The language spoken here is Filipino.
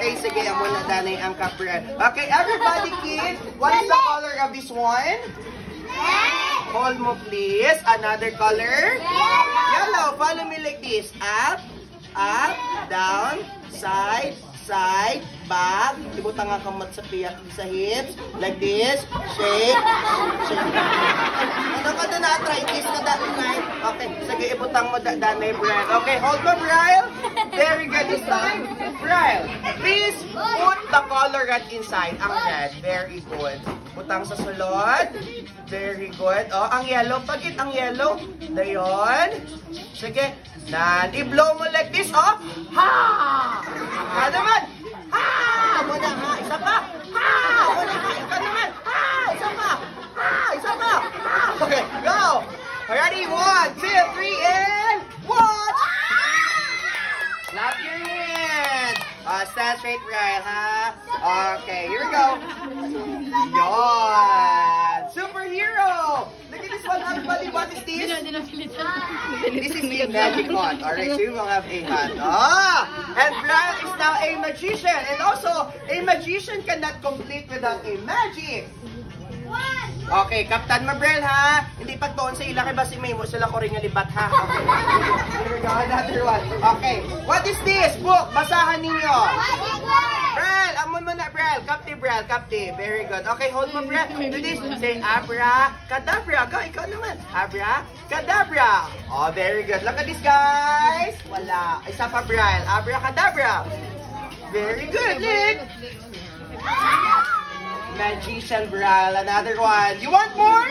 Okay, sige, amo na danay ang kapre. Okay, everybody kids, what is the color of this one? Hold mo please. Another color? Yellow. Follow me like this. Up, up, down, side, side, back. Ibutang ang kamot sa piyak sa hips. Like this. Shake. Shake. Ano ka na na-try this na dati night? Okay. Sige, ibutang mo danay, Brian. Okay, hold mo, Brian. Very good this time. Brian, please put the color red inside. Ang red. Very good. Butang sa sulod. Very good. Oh, ang yellow. Pagit ang yellow. Dayon. Sige. Nan, i-blow mo like this. Oh. Ha! Ha naman. Ha! Muna ha. Isa pa. Ha! Muna ha. Ika naman. Ha! Isa pa. Ha! Isa pa. Ha! Okay, go. Ready? 1, 2, 3, and watch! Clap your hands. Stand straight, right, ha? Okay, here we go. Yon! Superhero! Look at this one, everybody. What is this? This is the magic wand. Alright, so you will have a hand. And Brian is now a magician. And also, a magician cannot complete without a magic. Okay, Captain Mabrel, ha? Hindi pag doon sa ilaki ba si Memo, sila ko rin nga libat, ha? Okay. Here we go, another one. Okay, what is this? Book, basahan ninyo. Brel, amon mo na, Brel. Capti, Brel, Capti. Very good. Okay, hold mo, Brel. Do this. Say, Abra, Kadabra. Go, ikaw naman. Abra, Kadabra. Oh, very good. Look at this, guys. Wala. Isa pa, Brel. Abra, Kadabra. Very good, Nick. Magician, Brel. Another one. You want more?